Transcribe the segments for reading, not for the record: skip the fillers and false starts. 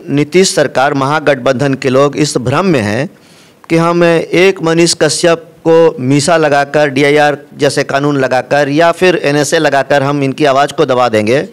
नीतीश सरकार, महागठबंधन के लोग इस भ्रम में हैं कि हम एक मनीष कश्यप को मीसा लगाकर, DIR जैसे कानून लगाकर या फिर NSA लगाकर हम इनकी आवाज़ को दबा देंगे।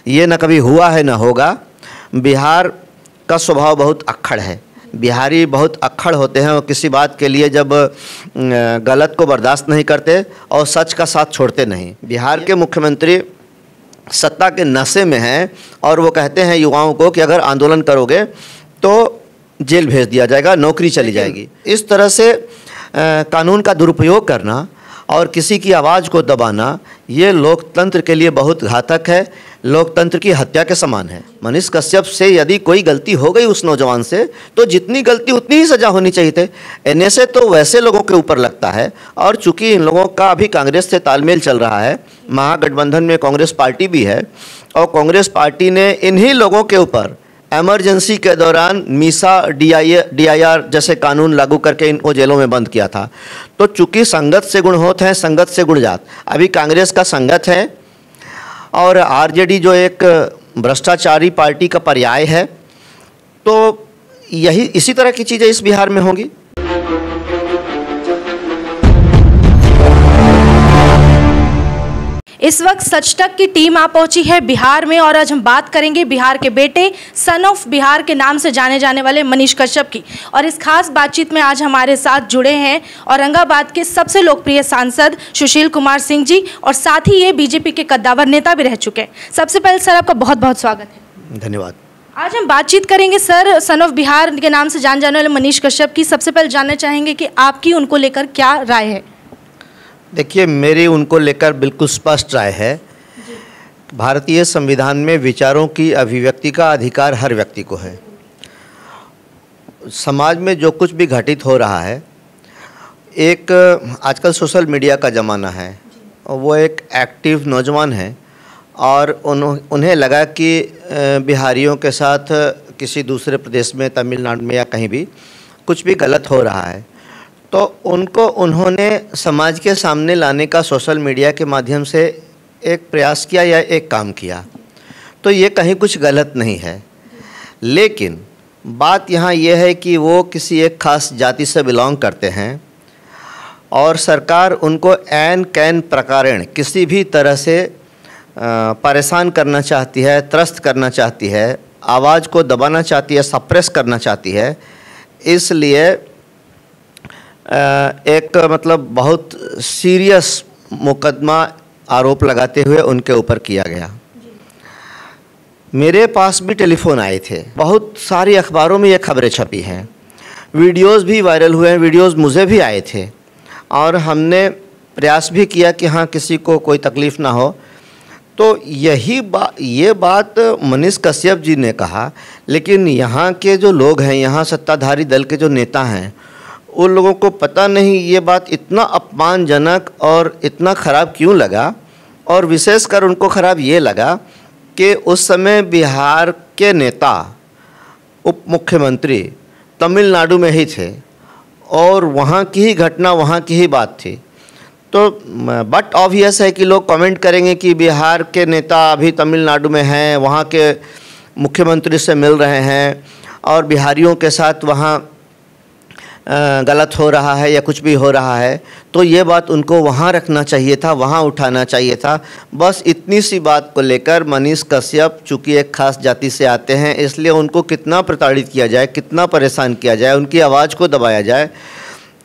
ये न कभी हुआ है न होगा। बिहार का स्वभाव बहुत अक्खड़ है। बिहारी बहुत अक्खड़ होते हैं और किसी बात के लिए जब गलत को बर्दाश्त नहीं करते और सच का साथ छोड़ते नहीं। बिहार के मुख्यमंत्री सत्ता के नशे में हैं और वो कहते हैं युवाओं को कि अगर आंदोलन करोगे तो जेल भेज दिया जाएगा, नौकरी चली जाएगी। इस तरह से कानून का दुरुपयोग करना और किसी की आवाज़ को दबाना, ये लोकतंत्र के लिए बहुत घातक है, लोकतंत्र की हत्या के समान है। मनीष कश्यप से यदि कोई गलती हो गई उस नौजवान से, तो जितनी गलती उतनी ही सज़ा होनी चाहिए थी। NSA तो वैसे लोगों के ऊपर लगता है और चूंकि इन लोगों का अभी कांग्रेस से तालमेल चल रहा है, महागठबंधन में कांग्रेस पार्टी भी है और कांग्रेस पार्टी ने इन्हीं लोगों के ऊपर इमरजेंसी के दौरान मीसा, DIR जैसे कानून लागू करके इनको जेलों में बंद किया था। तो चूंकि संगत से गुण होत हैं, संगत से गुण जात। अभी कांग्रेस का संगत है और RJD जो एक भ्रष्टाचारी पार्टी का पर्याय है, तो यही इसी तरह की चीज़ें इस बिहार में होंगी। इस वक्त सच तक की टीम आ पहुंची है बिहार में और आज हम बात करेंगे बिहार के बेटे, सन ऑफ बिहार के नाम से जाने जाने वाले मनीष कश्यप की। और इस खास बातचीत में आज हमारे साथ जुड़े हैं औरंगाबाद के सबसे लोकप्रिय सांसद सुशील कुमार सिंह जी और साथ ही ये BJP के कद्दावर नेता भी रह चुके हैं। सबसे पहले सर आपका बहुत बहुत स्वागत है। धन्यवाद। आज हम बातचीत करेंगे सर सन ऑफ बिहार के नाम से जाने जाने वाले मनीष कश्यप की। सबसे पहले जानना चाहेंगे कि आपकी उनको लेकर क्या राय है? देखिए, मेरी उनको लेकर बिल्कुल स्पष्ट राय है। भारतीय संविधान में विचारों की अभिव्यक्ति का अधिकार हर व्यक्ति को है। समाज में जो कुछ भी घटित हो रहा है, एक आजकल सोशल मीडिया का ज़माना है और वो एक एक्टिव नौजवान है और उन्हें लगा कि बिहारियों के साथ किसी दूसरे प्रदेश में, तमिलनाडु में या कहीं भी कुछ भी गलत हो रहा है, तो उन्होंने समाज के सामने लाने का सोशल मीडिया के माध्यम से एक प्रयास किया या एक काम किया। तो ये कहीं कुछ गलत नहीं है, लेकिन बात यहाँ यह है कि वो किसी एक खास जाति से बिलोंग करते हैं और सरकार उनको ऐन कैन प्रकारेण किसी भी तरह से परेशान करना चाहती है, त्रस्त करना चाहती है, आवाज़ को दबाना चाहती है, सप्रेस करना चाहती है। इसलिए एक मतलब बहुत सीरियस मुकदमा आरोप लगाते हुए उनके ऊपर किया गया। मेरे पास भी टेलीफोन आए थे, बहुत सारी अखबारों में ये खबरें छपी हैं, वीडियोस भी वायरल हुए हैं, वीडियोस मुझे भी आए थे और हमने प्रयास भी किया कि हाँ किसी को कोई तकलीफ़ ना हो। तो ये बात मनीष कश्यप जी ने कहा, लेकिन यहाँ के जो लोग हैं, यहाँ सत्ताधारी दल के जो नेता हैं, उन लोगों को पता नहीं ये बात इतना अपमानजनक और इतना ख़राब क्यों लगा। और विशेषकर उनको ख़राब ये लगा कि उस समय बिहार के नेता, उप मुख्यमंत्री तमिलनाडु में ही थे और वहाँ की ही घटना, वहाँ की ही बात थी। तो बट ऑब्वियस है कि लोग कमेंट करेंगे कि बिहार के नेता अभी तमिलनाडु में हैं, वहाँ के मुख्यमंत्री से मिल रहे हैं और बिहारियों के साथ वहाँ गलत हो रहा है या कुछ भी हो रहा है, तो ये बात उनको वहाँ रखना चाहिए था, वहाँ उठाना चाहिए था। बस इतनी सी बात को लेकर मनीष कश्यप चूँकि एक खास जाति से आते हैं, इसलिए उनको कितना प्रताड़ित किया जाए, कितना परेशान किया जाए, उनकी आवाज़ को दबाया जाए,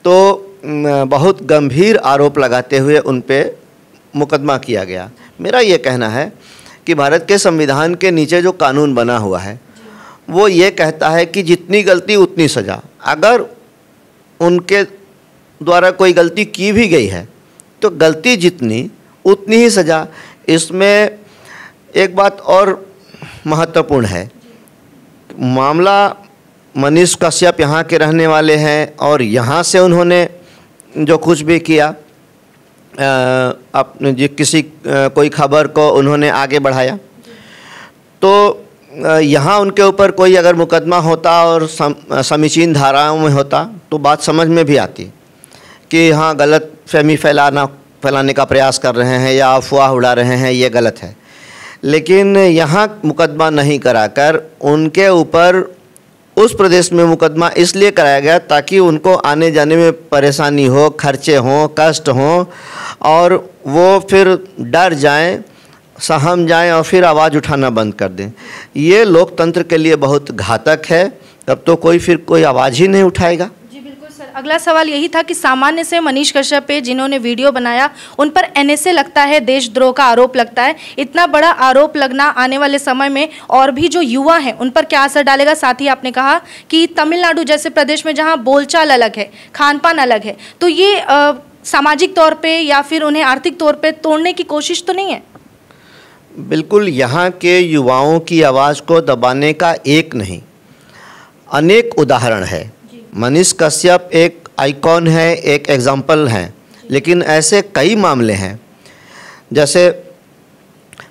तो बहुत गंभीर आरोप लगाते हुए उन पर मुकदमा किया गया। मेरा ये कहना है कि भारत के संविधान के नीचे जो कानून बना हुआ है वो ये कहता है कि जितनी गलती उतनी सज़ा। अगर उनके द्वारा कोई गलती की भी गई है तो गलती जितनी उतनी ही सज़ा। इसमें एक बात और महत्वपूर्ण है, मामला मनीष कश्यप यहाँ के रहने वाले हैं और यहाँ से उन्होंने जो कुछ भी किया, अपने किसी कोई खबर को उन्होंने आगे बढ़ाया, तो यहाँ उनके ऊपर कोई अगर मुकदमा होता और समीचीन धाराओं में होता तो बात समझ में भी आती कि हाँ गलत फहमी फैलाने का प्रयास कर रहे हैं या अफवाह उड़ा रहे हैं, ये गलत है। लेकिन यहाँ मुकदमा नहीं कराकर उनके ऊपर उस प्रदेश में मुकदमा इसलिए कराया गया ताकि उनको आने जाने में परेशानी हो, खर्चे हों, कष्ट हों और वो फिर डर जाएं, सहम जाएं और फिर आवाज़ उठाना बंद कर दें। ये लोकतंत्र के लिए बहुत घातक है। तब तो कोई आवाज़ ही नहीं उठाएगा। जी बिल्कुल सर, अगला सवाल यही था कि सामान्य से मनीष कश्यप पे जिन्होंने वीडियो बनाया उन पर एनएसए लगता है, देशद्रोह का आरोप लगता है। इतना बड़ा आरोप लगना आने वाले समय में और भी जो युवा हैं उन पर क्या असर डालेगा? साथ ही आपने कहा कि तमिलनाडु जैसे प्रदेश में जहाँ बोलचाल अलग है, खान पान अलग है, तो ये सामाजिक तौर पर या फिर उन्हें आर्थिक तौर पर तोड़ने की कोशिश तो नहीं है? बिल्कुल, यहाँ के युवाओं की आवाज़ को दबाने का एक नहीं अनेक उदाहरण है। मनीष कश्यप एक आइकॉन है, एक एग्जाम्पल हैं, लेकिन ऐसे कई मामले हैं। जैसे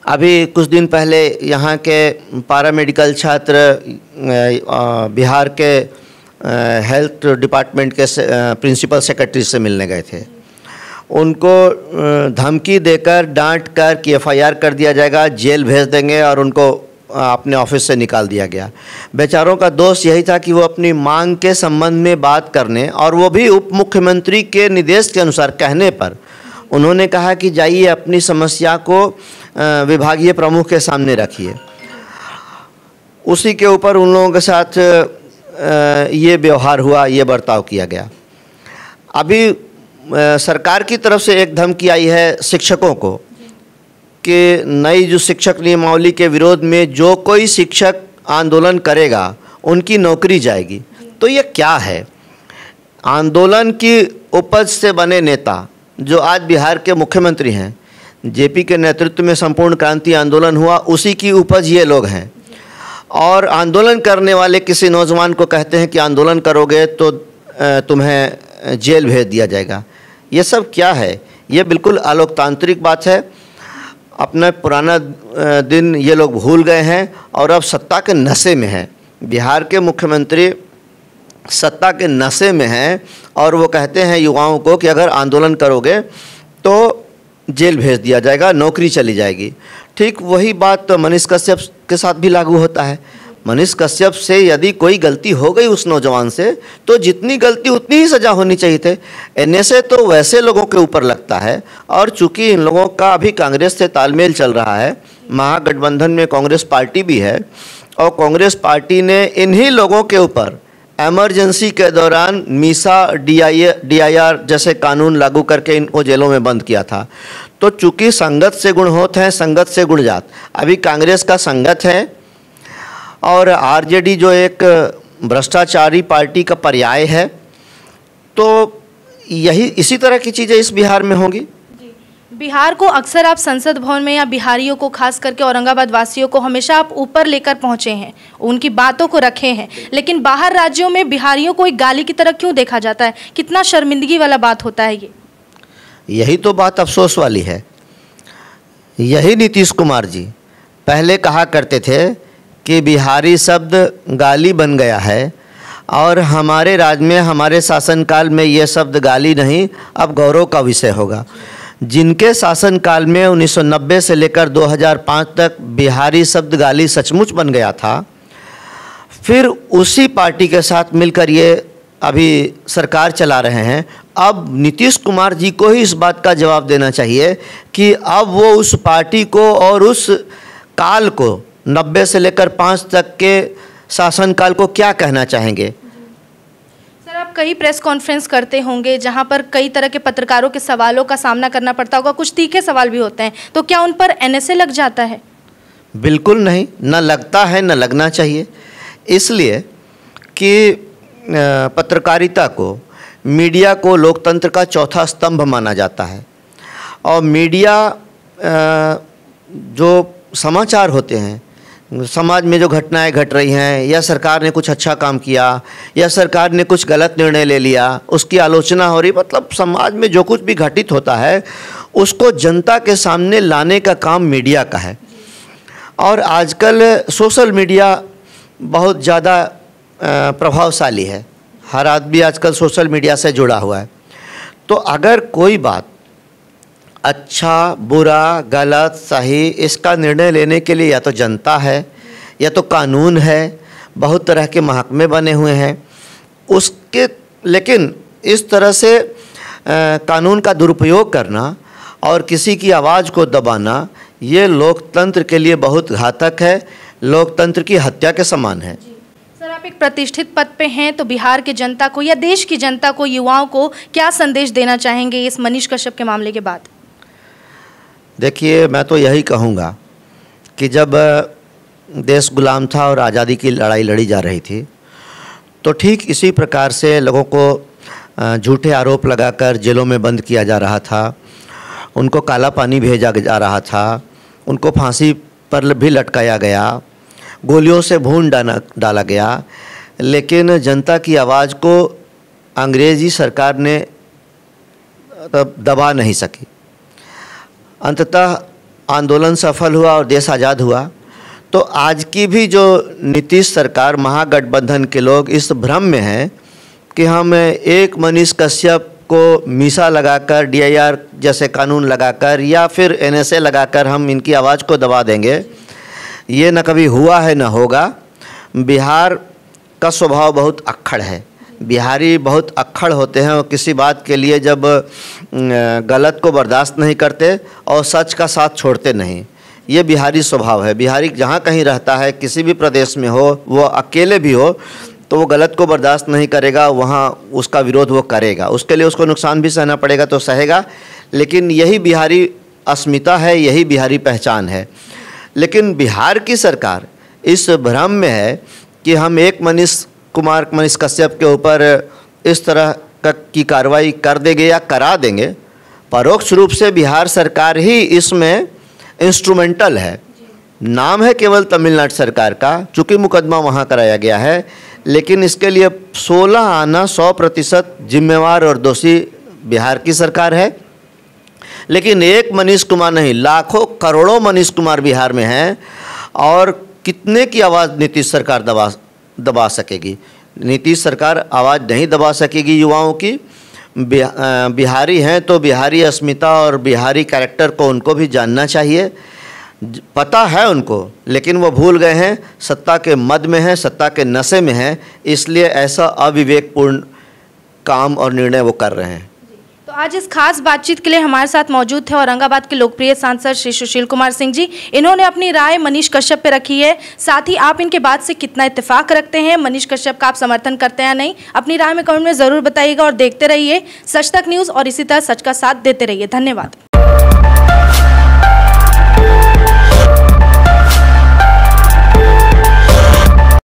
अभी कुछ दिन पहले यहाँ के पैरामेडिकल छात्र बिहार के हेल्थ डिपार्टमेंट के प्रिंसिपल सेक्रेटरी से मिलने गए थे। उनको धमकी देकर, डांट कर कि एफआईआर कर दिया जाएगा, जेल भेज देंगे और उनको अपने ऑफिस से निकाल दिया गया। बेचारों का दोष यही था कि वो अपनी मांग के संबंध में बात करने, और वो भी उप मुख्यमंत्री के निर्देश के अनुसार कहने पर उन्होंने कहा कि जाइए अपनी समस्या को विभागीय प्रमुख के सामने रखिए। उसी के ऊपर उन लोगों के साथ ये व्यवहार हुआ, ये बर्ताव किया गया। अभी सरकार की तरफ से एक धमकी आई है शिक्षकों को कि नई जो शिक्षक नियमावली के विरोध में जो कोई शिक्षक आंदोलन करेगा उनकी नौकरी जाएगी। तो ये क्या है? आंदोलन की उपज से बने नेता जो आज बिहार के मुख्यमंत्री हैं, जेपी के नेतृत्व में संपूर्ण क्रांति आंदोलन हुआ, उसी की उपज ये लोग हैं। और आंदोलन करने वाले किसी नौजवान को कहते हैं कि आंदोलन करोगे तो तुम्हें जेल भेज दिया जाएगा। ये सब क्या है? ये बिल्कुल अलोकतांत्रिक बात है। अपना पुराना दिन ये लोग भूल गए हैं और अब सत्ता के नशे में हैं। बिहार के मुख्यमंत्री सत्ता के नशे में हैं और वो कहते हैं युवाओं को कि अगर आंदोलन करोगे तो जेल भेज दिया जाएगा, नौकरी चली जाएगी। ठीक वही बात मनीष कश्यप के साथ भी लागू होता है। मनीष कश्यप से यदि कोई गलती हो गई उस नौजवान से, तो जितनी गलती उतनी ही सज़ा होनी चाहिए थे। एनएसए तो वैसे लोगों के ऊपर लगता है, और चूंकि इन लोगों का अभी कांग्रेस से तालमेल चल रहा है, महागठबंधन में कांग्रेस पार्टी भी है, और कांग्रेस पार्टी ने इन्हीं लोगों के ऊपर एमरजेंसी के दौरान मीसा डीआईआर जैसे कानून लागू करके इनको जेलों में बंद किया था। तो चूंकि संगत से गुण होते हैं, संगत से गुण जात। अभी कांग्रेस का संगत है और आरजेडी जो एक भ्रष्टाचारी पार्टी का पर्याय है, तो यही इसी तरह की चीज़ें इस बिहार में होंगी। बिहार को अक्सर आप संसद भवन में या बिहारियों को, खास करके औरंगाबाद वासियों को, हमेशा आप ऊपर लेकर पहुंचे हैं, उनकी बातों को रखे हैं, लेकिन बाहर राज्यों में बिहारियों को एक गाली की तरह क्यों देखा जाता है? कितना शर्मिंदगी वाला बात होता है ये। यही तो बात अफसोस वाली है। यही नीतीश कुमार जी पहले कहा करते थे कि बिहारी शब्द गाली बन गया है, और हमारे राज्य में, हमारे शासनकाल में ये शब्द गाली नहीं, अब गौरव का विषय होगा। जिनके शासनकाल में 1990 से लेकर 2005 तक बिहारी शब्द गाली सचमुच बन गया था, फिर उसी पार्टी के साथ मिलकर ये अभी सरकार चला रहे हैं। अब नीतीश कुमार जी को ही इस बात का जवाब देना चाहिए कि अब वो उस पार्टी को और उस काल को, 90 से लेकर 5 तक के शासनकाल को क्या कहना चाहेंगे। सर, आप कई प्रेस कॉन्फ्रेंस करते होंगे जहां पर कई तरह के पत्रकारों के सवालों का सामना करना पड़ता होगा, कुछ तीखे सवाल भी होते हैं, तो क्या उन पर एनएसए लग जाता है? बिल्कुल नहीं, न लगता है, न लगना चाहिए। इसलिए कि पत्रकारिता को, मीडिया को लोकतंत्र का चौथा स्तंभ माना जाता है, और मीडिया जो समाचार होते हैं, समाज में जो घटनाएं घट रही हैं, या सरकार ने कुछ अच्छा काम किया या सरकार ने कुछ गलत निर्णय ले लिया, उसकी आलोचना हो रही, मतलब समाज में जो कुछ भी घटित होता है उसको जनता के सामने लाने का काम मीडिया का है। और आजकल सोशल मीडिया बहुत ज़्यादा प्रभावशाली है, हर आदमी आजकल सोशल मीडिया से जुड़ा हुआ है। तो अगर कोई बात अच्छा, बुरा, गलत, सही, इसका निर्णय लेने के लिए या तो जनता है या तो कानून है। बहुत तरह के महकमे बने हुए हैं उसके, लेकिन इस तरह से कानून का दुरुपयोग करना और किसी की आवाज़ को दबाना, ये लोकतंत्र के लिए बहुत घातक है, लोकतंत्र की हत्या के समान है। सर, आप एक प्रतिष्ठित पद पे हैं, तो बिहार की जनता को या देश की जनता को, युवाओं को क्या संदेश देना चाहेंगे इस मनीष कश्यप के मामले के बाद? देखिए, मैं तो यही कहूँगा कि जब देश गुलाम था और आज़ादी की लड़ाई लड़ी जा रही थी, तो ठीक इसी प्रकार से लोगों को झूठे आरोप लगाकर जेलों में बंद किया जा रहा था, उनको काला पानी भेजा जा रहा था, उनको फांसी पर भी लटकाया गया, गोलियों से भून डाला गया, लेकिन जनता की आवाज़ को अंग्रेज़ी सरकार ने दबा नहीं सकी। अंततः आंदोलन सफल हुआ और देश आज़ाद हुआ। तो आज की भी जो नीतीश सरकार, महागठबंधन के लोग इस भ्रम में हैं कि हम एक मनीष कश्यप को मीसा लगाकर, DIR जैसे कानून लगाकर या फिर NSA लगाकर हम इनकी आवाज़ को दबा देंगे। ये न कभी हुआ है न होगा। बिहार का स्वभाव बहुत अक्खड़ है, बिहारी बहुत अक्खड़ होते हैं और किसी बात के लिए जब गलत को बर्दाश्त नहीं करते और सच का साथ छोड़ते नहीं। ये बिहारी स्वभाव है। बिहारी जहाँ कहीं रहता है, किसी भी प्रदेश में हो, वो अकेले भी हो, तो वो गलत को बर्दाश्त नहीं करेगा, वहाँ उसका विरोध वो करेगा, उसके लिए उसको नुकसान भी सहना पड़ेगा तो सहेगा। लेकिन यही बिहारी अस्मिता है, यही बिहारी पहचान है। लेकिन बिहार की सरकार इस भ्रम में है कि हम एक मनीष कश्यप के ऊपर इस तरह की कार्रवाई कर देंगे या करा देंगे। परोक्ष रूप से बिहार सरकार ही इसमें इंस्ट्रूमेंटल है। नाम है केवल तमिलनाडु सरकार का, चूँकि मुकदमा वहाँ कराया गया है, लेकिन इसके लिए 16 आना 100% जिम्मेवार और दोषी बिहार की सरकार है। लेकिन एक मनीष कुमार नहीं, लाखों करोड़ों मनीष कुमार बिहार में हैं और कितने की आवाज़ नीतीश सरकार दबा सकेगी? नीतीश सरकार आवाज़ नहीं दबा सकेगी युवाओं की। बिहारी हैं तो बिहारी अस्मिता और बिहारी कैरेक्टर को उनको भी जानना चाहिए। पता है उनको, लेकिन वो भूल गए हैं, सत्ता के मद में हैं, सत्ता के नशे में हैं, इसलिए ऐसा अविवेकपूर्ण काम और निर्णय वो कर रहे हैं। तो आज इस खास बातचीत के लिए हमारे साथ मौजूद थे औरंगाबाद के लोकप्रिय सांसद श्री सुशील कुमार सिंह जी। इन्होंने अपनी राय मनीष कश्यप पे रखी है। साथ ही आप इनके बात से कितना इत्तेफाक रखते हैं, मनीष कश्यप का आप समर्थन करते हैं या नहीं, अपनी राय में कमेंट में ज़रूर बताइएगा और देखते रहिए सच तक न्यूज़ और इसी तरह सच का साथ देते रहिए। धन्यवाद।